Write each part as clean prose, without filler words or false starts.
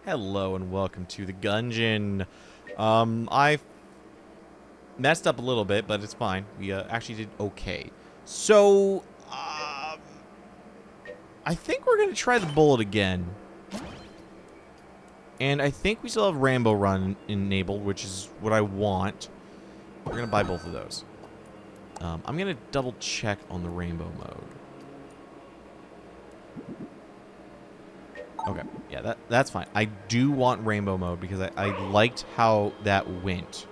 Hello and welcome to the Gungeon. I messed up a little bit, but it's fine. We actually did okay. So, I think we're gonna try the bullet again. And I think we still have Rainbow Run enabled, which is what I want. We're gonna buy both of those. I'm gonna double check on the Rainbow mode. Okay, yeah, that's fine. I do want Rainbow mode because I liked how that went.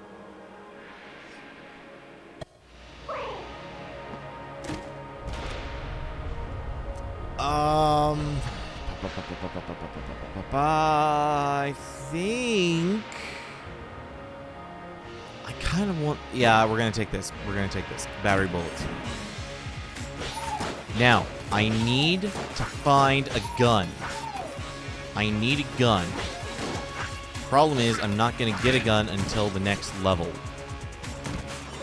I think I kind of want. Yeah, we're gonna take this. We're gonna take this. Battery bullets. Now, I need to find a gun. I need a gun. Problem is, I'm not gonna get a gun until the next level.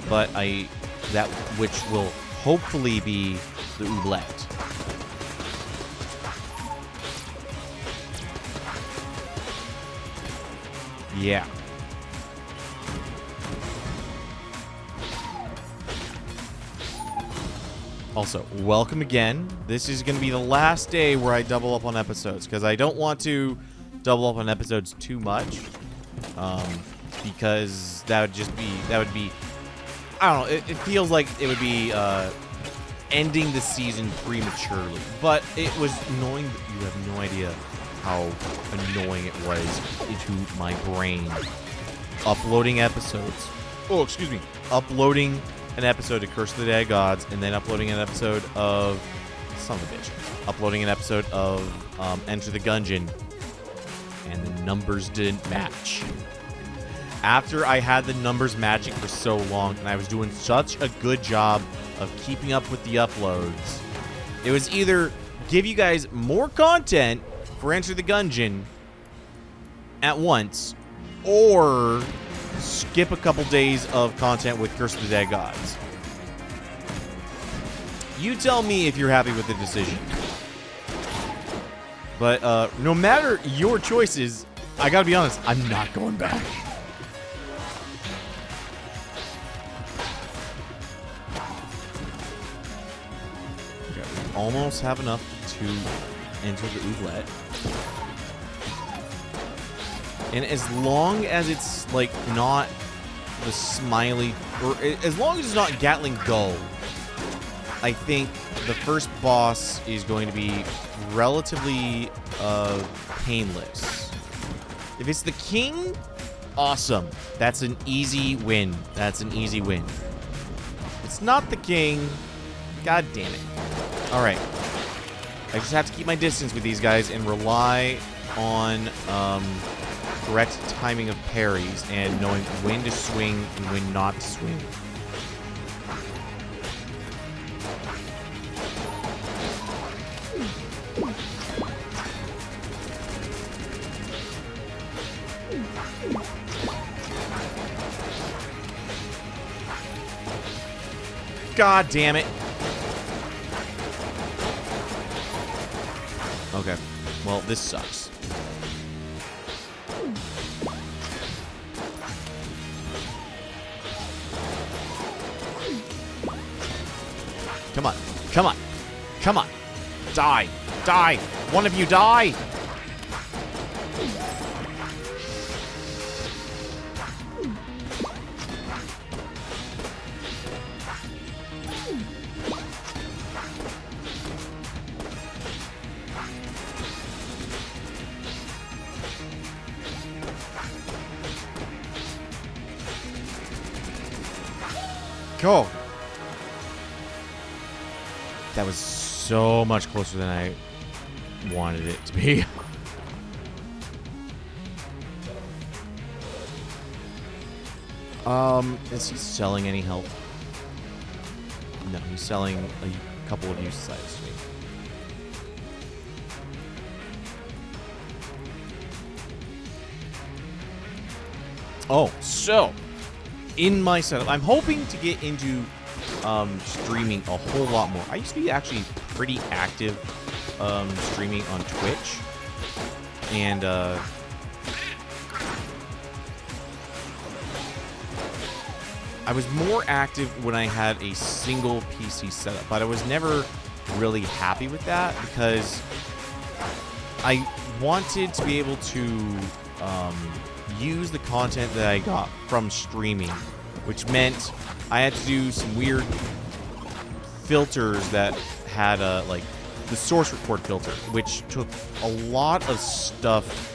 But that which will hopefully be the roguelite. Yeah. Also, welcome again. This is going to be the last day where I double up on episodes, because I don't want to double up on episodes too much. Because that would be, I don't know, it feels like it would be ending the season prematurely. But it was annoying that you have no idea how annoying it was into my brain. Uploading episodes. Oh, excuse me. Uploading an episode of Curse of the Dead Gods, and then uploading an episode of son of a bitch. Uploading an episode of Enter the Gungeon, and the numbers didn't match. After I had the numbers matching for so long, and I was doing such a good job of keeping up with the uploads, it was either give you guys more content for Enter the Gungeon at once, or skip a couple days of content with Curse of the Dead Gods. You tell me if you're happy with the decision. But no matter your choices, I gotta be honest, I'm not going back. Okay, we almost have enough to enter the roguelite. And as long as it's, like, not the smiley... Or as long as it's not Gatling Gull, I think the first boss is going to be relatively painless. If it's the king, awesome. That's an easy win. That's an easy win. If it's not the king, god damn it. Alright. I just have to keep my distance with these guys and rely on... correct timing of parries and knowing when to swing and when not to swing. God damn it. Okay. Well, this sucks. Come on. Come on. Come on. Die. Die. One of you die. Go. That was so much closer than I wanted it to be. Is he selling any health? No, he's selling a couple of useless items to me. Oh, so in my setup, I'm hoping to get into streaming a whole lot more. I used to be actually pretty active streaming on Twitch, and I was more active when I had a single PC setup, but I was never really happy with that because I wanted to be able to use the content that I got from streaming, which meant I had to do some weird filters that had like the source record filter, which took a lot of stuff.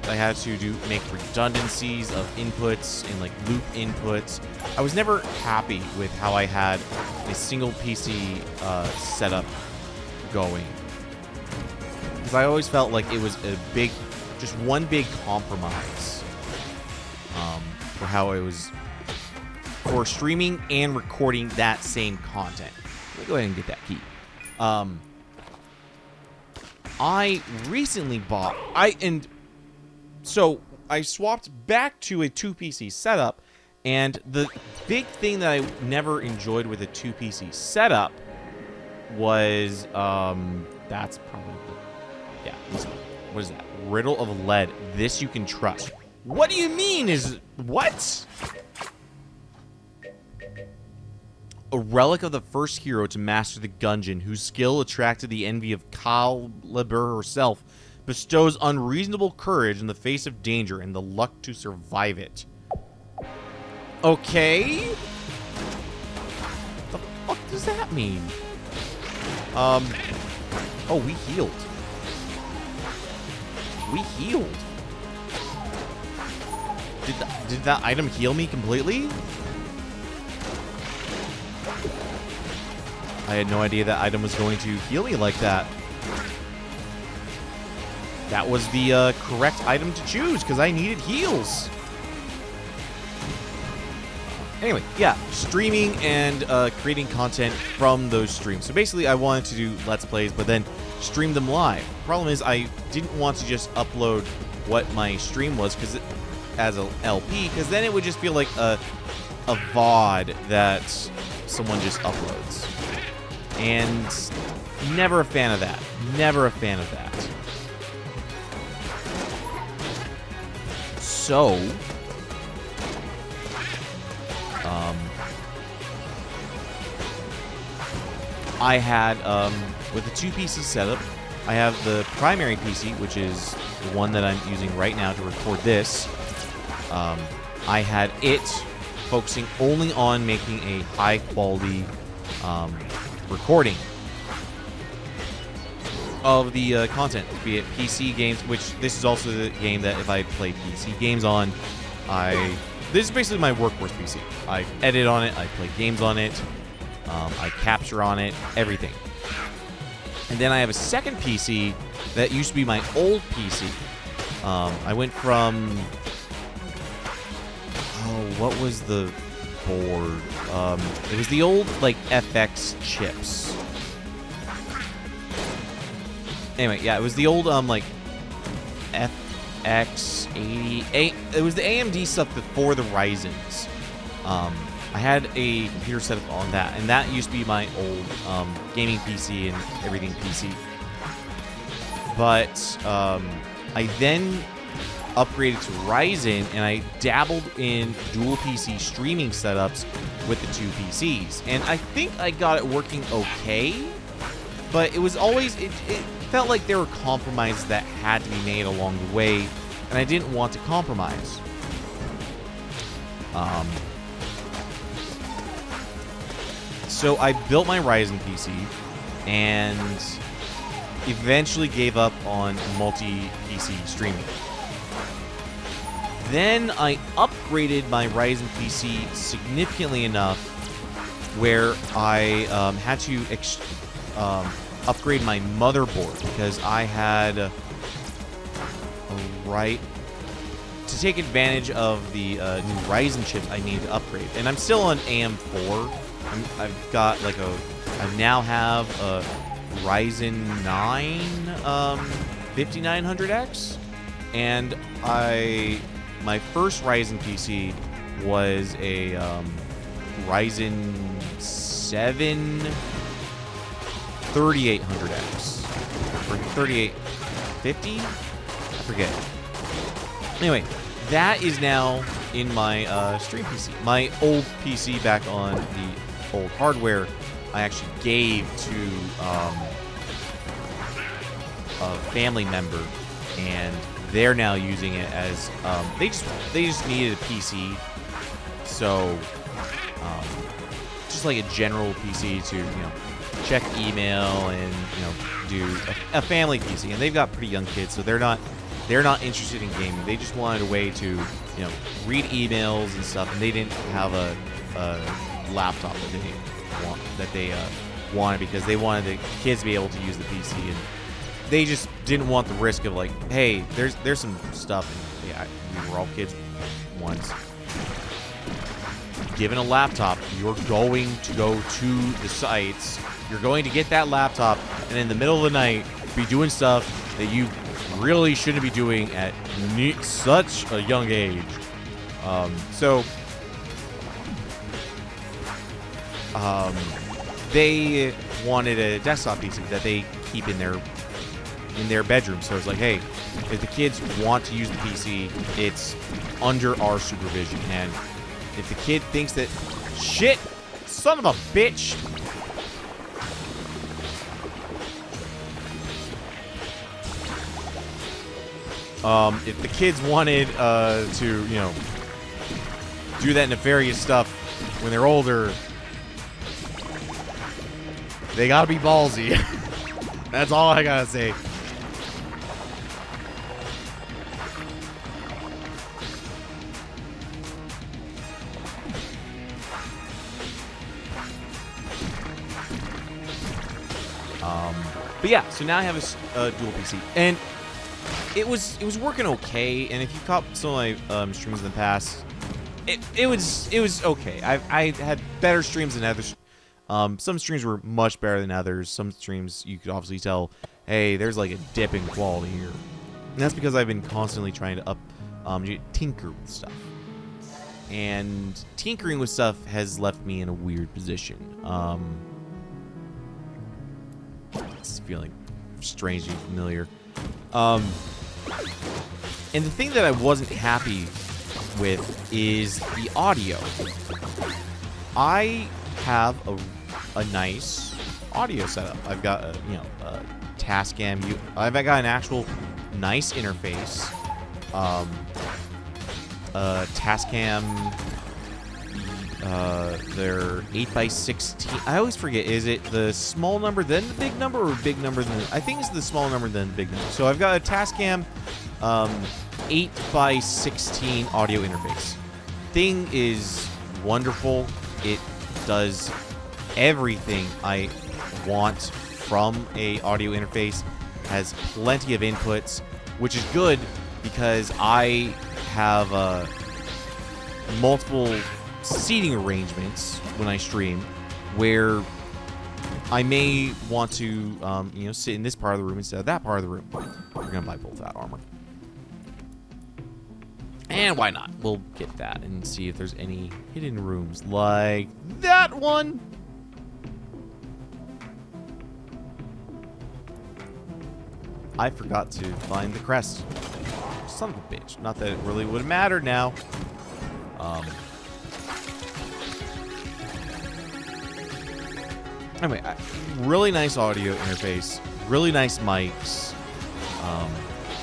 I had to make redundancies of inputs and like loop inputs. I was never happy with how I had a single PC setup going, because I always felt like it was just one big compromise for how it was for streaming and recording that same content. Let me go ahead and get that key. I recently bought So I swapped back to a 2-PC setup, and the big thing that I never enjoyed with a 2-PC setup was, that's probably, yeah, what is that? Riddle of Lead. This you can trust. What do you mean what? A relic of the first hero to master the Gungeon, whose skill attracted the envy of Caliber herself, bestows unreasonable courage in the face of danger and the luck to survive it. Okay? The fuck does that mean? Oh, we healed. We healed. Did that item heal me completely? I had no idea that item was going to heal me like that. That was the correct item to choose, because I needed heals. Anyway, yeah, streaming and creating content from those streams. So basically, I wanted to do Let's Plays, but then stream them live. Problem is, I didn't want to just upload what my stream was as a LP, because then it would just feel like a VOD that someone just uploads. And never a fan of that. Never a fan of that. So, I had, with the 2-PC setup, I have the primary PC, which is the one that I'm using right now to record this. I had it focusing only on making a high-quality recording of the content, be it PC games, which this is also the game that if I play PC games on, this is basically my workhorse PC. I edit on it, I play games on it, I capture on it, everything. And then I have a second PC that used to be my old PC. I went from, what was the board? It was the old, like, FX chips. Anyway, yeah, it was the old, like, FX80. It was the AMD stuff before the Ryzens. I had a computer set up on that, and that used to be my old gaming PC and everything PC. But I then upgraded to Ryzen, and I dabbled in dual PC streaming setups with the 2 PCs. And I think I got it working okay, but it was always, it felt like there were compromises that had to be made along the way, and I didn't want to compromise. So I built my Ryzen PC, and eventually gave up on multi-PC streaming. Then I upgraded my Ryzen PC significantly enough where I had to upgrade my motherboard, because I had a right to take advantage of the new Ryzen chips. I needed to upgrade, and I'm still on AM4. I've got like I now have a Ryzen 9 5900X, and my first Ryzen PC was a Ryzen 7 3800X or 3850, I forget. Anyway, that is now in my stream PC. My old PC back on the old hardware, I actually gave to a family member, and they're now using it as they just needed a PC, so just like a general PC to check email and do a family PC, and they've got pretty young kids, so they're not interested in gaming. They just wanted a way to read emails and stuff, and they didn't have a laptop that they wanted because they wanted the kids to be able to use the PC, and they just didn't want the risk of like, hey, there's some stuff, and yeah, we were all kids once. Given a laptop, you're going to go to the sites. You're going to get that laptop, and in the middle of the night, be doing stuff that you really shouldn't be doing at such a young age. They wanted a desktop PC that they keep in their bedroom. So it's like, hey, if the kids want to use the PC, it's under our supervision. And if the kid thinks that, shit, son of a bitch. If the kids wanted to, do that nefarious stuff when they're older, they gotta be ballsy. That's all I gotta say. But yeah, so now I have a dual PC, and it was working okay. And if you caught some of my streams in the past, it was okay. I had better streams than others. Some streams were much better than others. Some streams you could obviously tell, hey, there's like a dip in quality here. And that's because I've been constantly trying to tinker with stuff. And tinkering with stuff has left me in a weird position. It's feeling strangely familiar. And the thing that I wasn't happy with is the audio. I have a nice audio setup. I've got a Tascam. I've got an actual nice interface. Tascam. They're 8x16. I always forget. Is it the small number then the big number, or big number then? I think it's the small number then the big number. So I've got a Tascam 8x16 audio interface. Thing is wonderful. It does everything I want from a audio interface. Has plenty of inputs, which is good because I have multiple seating arrangements when I stream, where I may want to sit in this part of the room instead of that part of the room. We're gonna buy both that armor, and why not? We'll get that and see if there's any hidden rooms like that one. I forgot to find the crest. Son of a bitch. Not that it really would have mattered now. Anyway, really nice audio interface, really nice mics.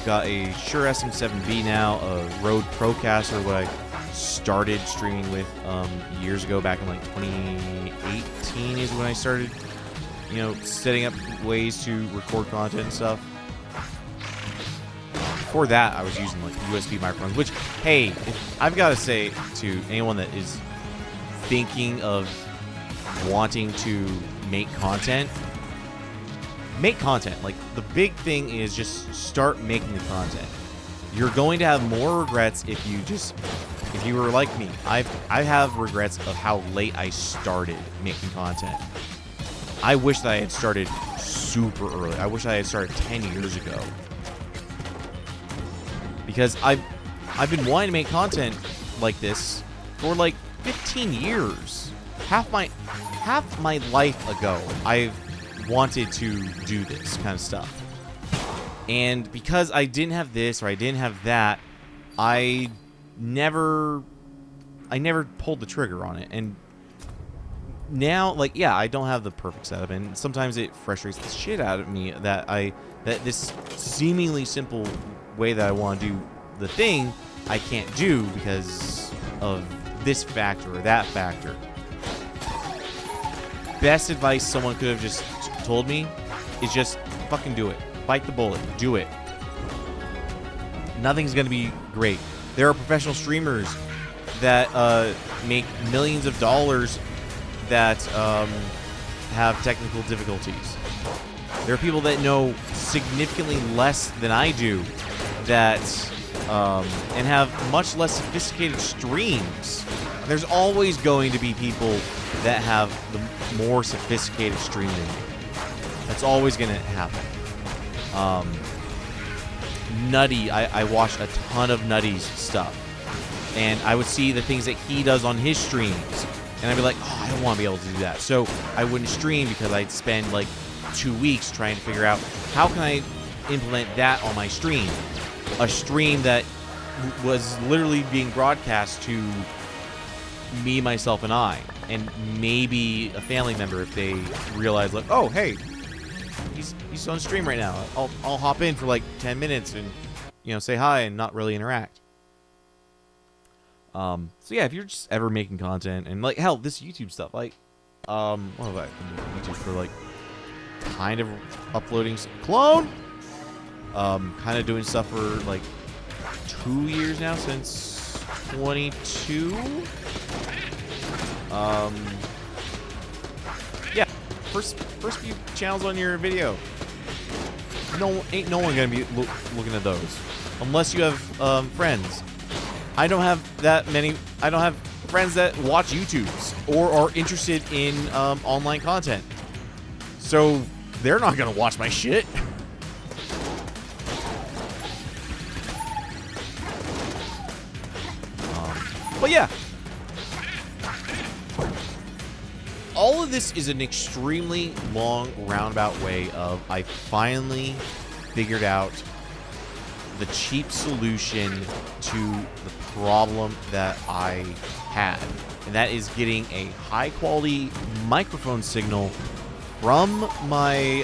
Got a Shure SM7B now, a Rode Procaster, what I started streaming with years ago, back in like 2018 is when I started, setting up ways to record content and stuff. Before that, I was using like USB microphones, which, hey, I've got to say to anyone that is thinking of wanting to make content. Like, the big thing is just start making the content. You're going to have more regrets if you were like me. I have regrets of how late I started making content. I wish that I had started super early. I wish I had started 10 years ago. Because I've been wanting to make content like this for like 15 years. Half my life ago, I've wanted to do this kind of stuff. And because I didn't have this or I didn't have that, I never I never pulled the trigger on it. And now, like, yeah, I don't have the perfect setup, and sometimes it frustrates the shit out of me that this seemingly simple way that I want to do the thing, I can't do because of this factor or that factor. Best advice someone could have just told me is just fucking do it. Bite the bullet. Do it. Nothing's going to be great. There are professional streamers that make millions of dollars that have technical difficulties. There are people that know significantly less than I do that and have much less sophisticated streams. There's always going to be people that have the more sophisticated stream than me. That's always going to happen. Nutty, I watched a ton of Nutty's stuff, and I would see the things that he does on his streams, and I'd be like, oh, I don't want to be able to do that. So I wouldn't stream because I'd spend like 2 weeks trying to figure out how can I implement that on my stream. A stream that was literally being broadcast to me, myself, and I, and maybe a family member if they realize, like, oh, hey, he's on stream right now. I'll hop in for like 10 minutes and, you know, say hi and not really interact. So yeah, if you're just ever making content, and like, hell, this YouTube stuff, like, what have I been doing YouTube for, like, kind of uploading clone? Kind of doing stuff for like 2 years now, since 22. Yeah, first few channels on your video. Ain't no one gonna be looking at those unless you have friends. I don't have that many. I don't have friends that watch YouTubes or are interested in online content, so they're not gonna watch my shit. But yeah, all of this is an extremely long roundabout way of I finally figured out the cheap solution to the problem that I had. And that is getting a high quality microphone signal from my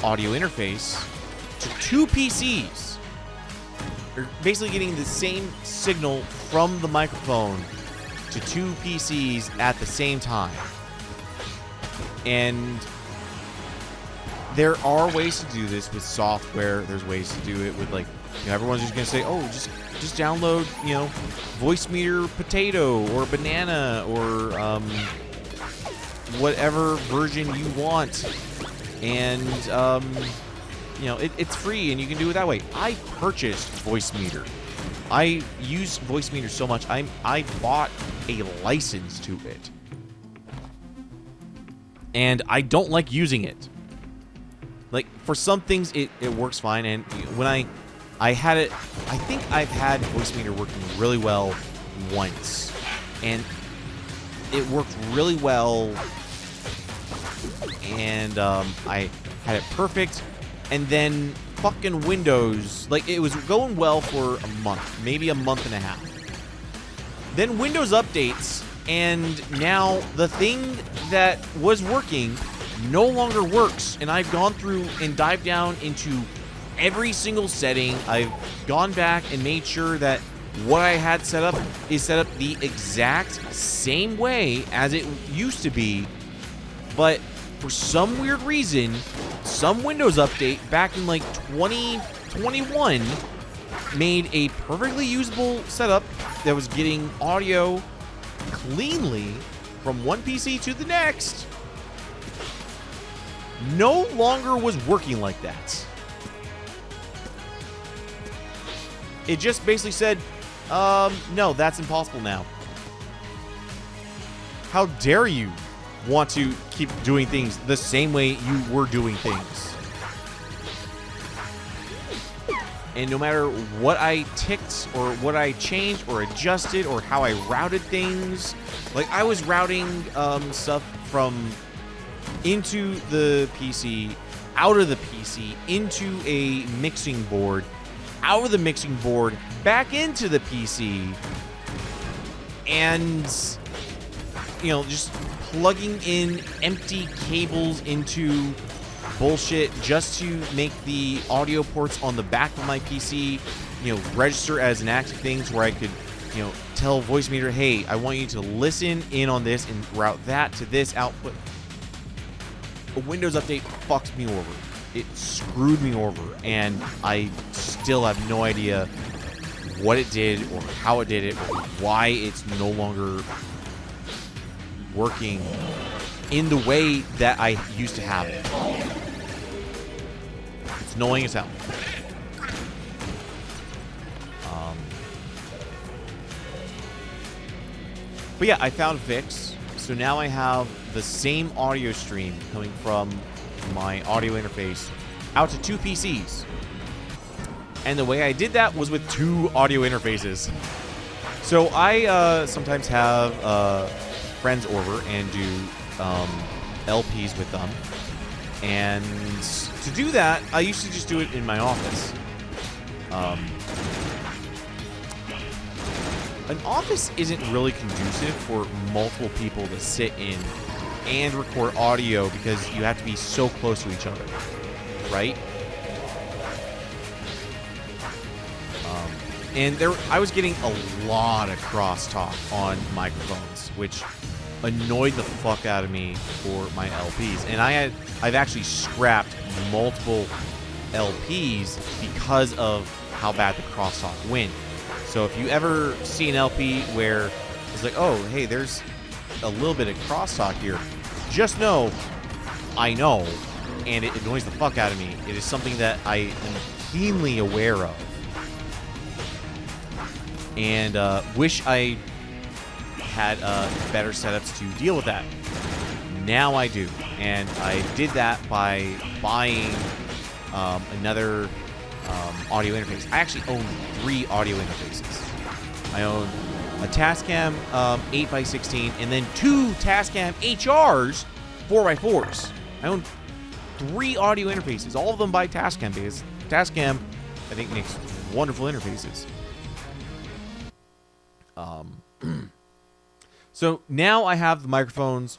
audio interface to 2 PCs. You're basically getting the same signal from the microphone to 2 PCs at the same time. And there are ways to do this with software. There's ways to do it with, like, you know, everyone's just gonna say, oh, just download, you know, voice meter potato or banana or whatever version you want, and you know, it's free and you can do it that way. I purchased voice meter. I use voice meter so much. I bought a license to it, and I don't like using it. Like, for some things it works fine, and when I had it, I think I've had voice meter working really well once, and it worked really well, and I had it perfect. And then fucking Windows, like, it was going well for a month, maybe a month and a half. Then Windows updates, and now the thing that was working no longer works. And I've gone through and dived down into every single setting. I've gone back and made sure that what I had set up is set up the exact same way as it used to be. But for some weird reason, some Windows update back in like 2021 made a perfectly usable setup that was getting audio cleanly from one PC to the next no longer was working like that. It just basically said, no, that's impossible now. How dare you want to keep doing things the same way you were doing things? And no matter what I ticked or what I changed or adjusted or how I routed things, like I was routing stuff from into the PC, out of the PC, into a mixing board, out of the mixing board, back into the PC, and, you know, just plugging in empty cables into bullshit just to make the audio ports on the back of my PC, you know, register as an active thing to where I could, you know, tell Voicemeeter, hey, I want you to listen in on this and route that to this output. A Windows update fucked me over. It screwed me over, and I still have no idea what it did or how it did it or why it's no longer working in the way that I used to have it. It's annoying as hell. But yeah, I found a fix. So now I have the same audio stream coming from my audio interface out to 2 PCs. And the way I did that was with 2 audio interfaces. So I sometimes have friends over and do LPs with them. And to do that, I used to just do it in my office. An office isn't really conducive for multiple people to sit in and record audio because you have to be so close to each other, right? And I was getting a lot of crosstalk on microphones, which annoyed the fuck out of me for my LPs. And I've actually scrapped multiple LPs because of how bad the crosstalk went. So if you ever see an LP where it's like, oh, hey, there's a little bit of crosstalk here, just know, I know, and it annoys the fuck out of me. It is something that I am keenly aware of. And wish I had better setups to deal with that. Now I do. And I did that by buying another audio interface. I actually own 3 audio interfaces. I own a Tascam 8x16 and then 2 Tascam HRs 4x4s. I own 3 audio interfaces, all of them by Tascam, because Tascam, I think, makes wonderful interfaces. So now I have the microphones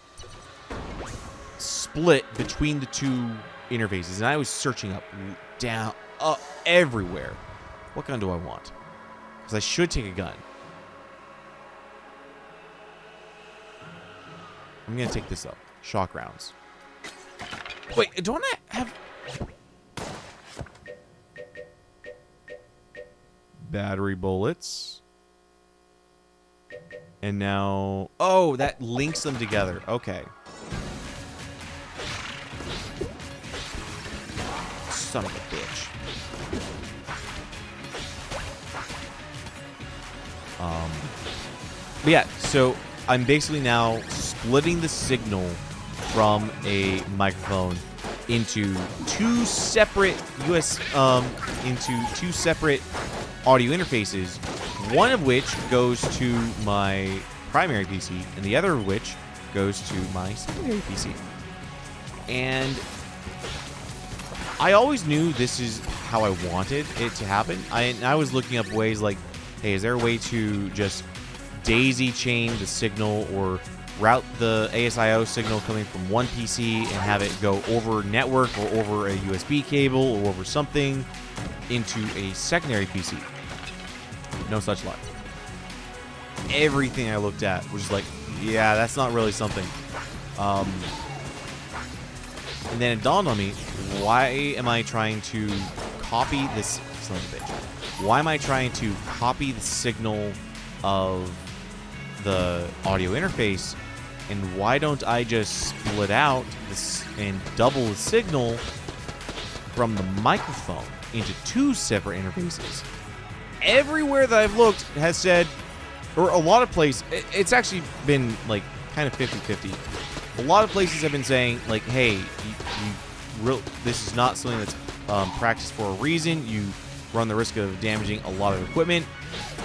split between the 2 interfaces, and I was searching up, down, up, everywhere. What gun do I want? Because I should take a gun. I'm going to take this up. Shock rounds. Wait, don't I have... battery bullets. And now... oh, that links them together. Okay. Son of a bitch. But yeah, so I'm basically now splitting the signal from a microphone into 2 separate into 2 separate audio interfaces, one of which goes to my primary PC, and the other of which goes to my secondary PC. And I always knew this is how I wanted it to happen. I was looking up ways like, hey, is there a way to just daisy chain the signal or route the ASIO signal coming from one PC and have it go over network or over a USB cable or over something into a secondary PC? No such luck. Everything I looked at was just like, yeah, that's not really something. And then it dawned on me, why am I trying to copy this son of a bitch? Why am I trying to copy the signal of the audio interface, and why don't I just split out this and double the signal from the microphone into 2 separate interfaces? Everywhere that I've looked has said, or a lot of places, it's actually been like kind of 50-50. A lot of places have been saying like, hey, this is not something that's practiced for a reason. You run the risk of damaging a lot of equipment.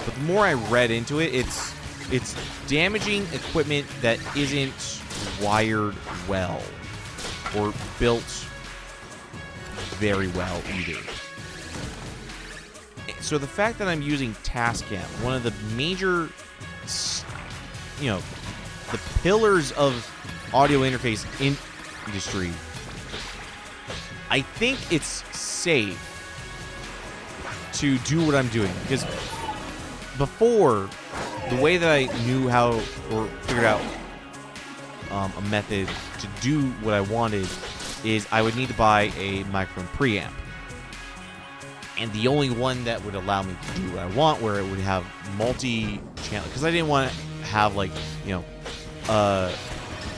But the more I read into it, it's damaging equipment that isn't wired well or built very well either. So the fact that I'm using Tascam, one of the major, the pillars of audio interface industry, I think it's safe to do what I'm doing. Because before, the way that I knew how or figured out a method to do what I wanted is I would need to buy a microphone preamp. And the only one that would allow me to do what I want, where it would have multi-channel, because I didn't want to have, like,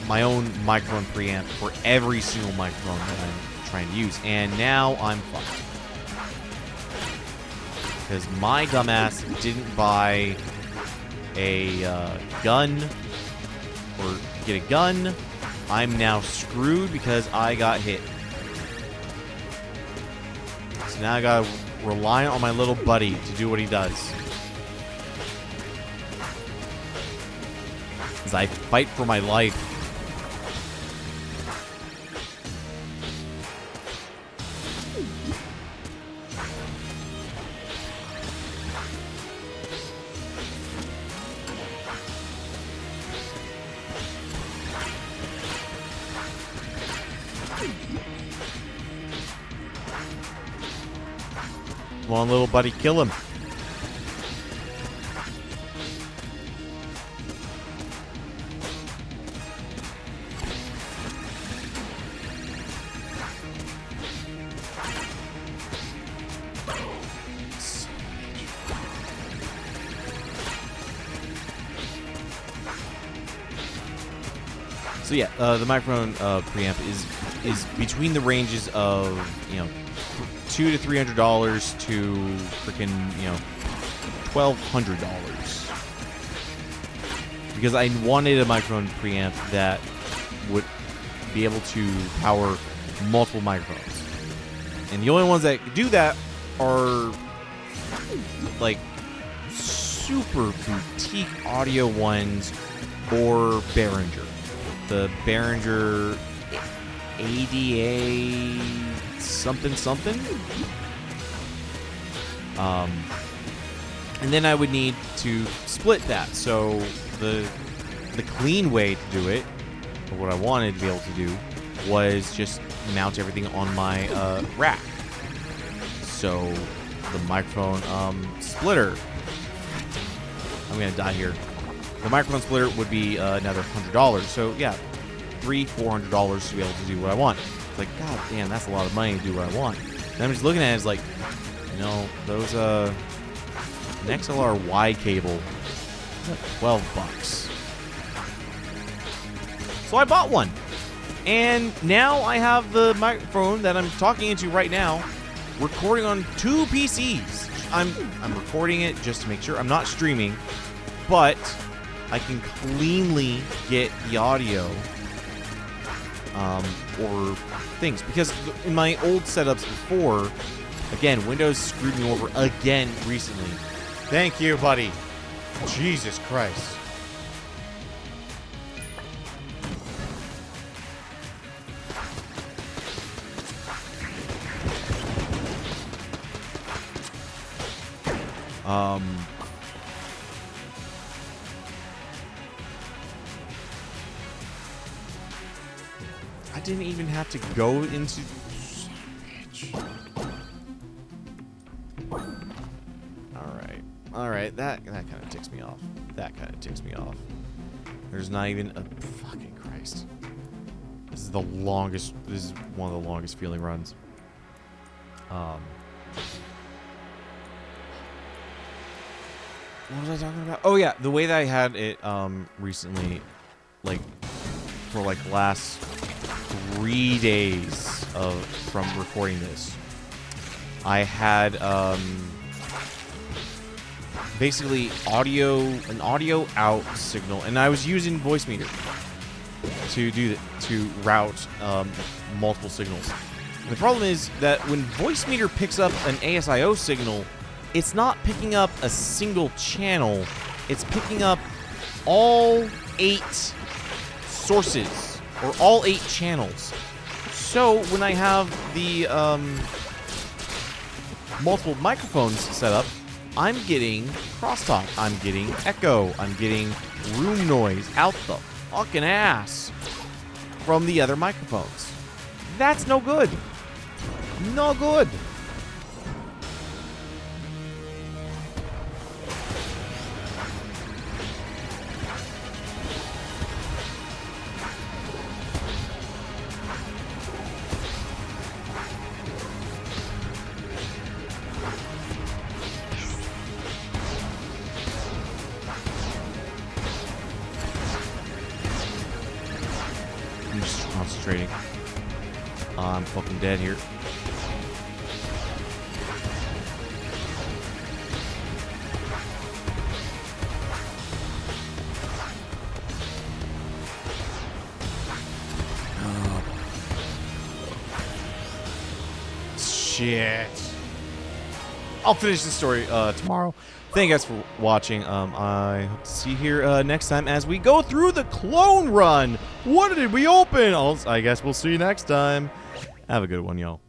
my own microphone preamp for every single microphone that I'm trying to use. And now I'm fucked. Because my dumbass didn't buy a gun or get a gun. I'm now screwed because I got hit. So now I gotta rely on my little buddy to do what he does. As I fight for my life. Come on, little buddy, kill him. So yeah, the microphone preamp is between the ranges of $200 to $300 to freaking $1,200, because I wanted a microphone preamp that would be able to power multiple microphones, and the only ones that do that are like super boutique audio ones or Behringer. The Behringer ADA something. And then I would need to split that. So the clean way to do it, or what I wanted to be able to do, was just mount everything on my rack. So the microphone splitter, I'm gonna die here. The microphone splitter would be another $100. So yeah, $300-400 to be able to do what I want. It's like, god damn, that's a lot of money to do what I want. And I'm just looking at it as like, those an XLR Y cable, $12. So I bought one, and now I have the microphone that I'm talking into right now, recording on 2 PCs. I'm recording it just to make sure I'm not streaming, but I can cleanly get the audio or things, because in my old setups before, again, Windows screwed me over again recently. Thank you, buddy. Jesus Christ. I didn't even have to go into... Alright, that kind of ticks me off. There's not even a... Fucking Christ. This is one of the longest feeling runs. What was I talking about? Oh yeah, the way that I had it recently, like, for like the last 3 days from recording this, I had basically an audio out signal, and I was using Voicemeeter to route multiple signals. And the problem is that when Voicemeeter picks up an ASIO signal, it's not picking up a single channel, it's picking up all 8 sources, or all 8 channels. So when I have the multiple microphones set up, I'm getting crosstalk. I'm getting echo. I'm getting room noise out the fucking ass from the other microphones. That's no good. No good. I'm just concentrating. I'm fucking dead here. Oh. Shit. I'll finish the story tomorrow. Thank you guys for watching. I hope to see you here next time as we go through the clone run. What did we open? I guess we'll see you next time. Have a good one, y'all.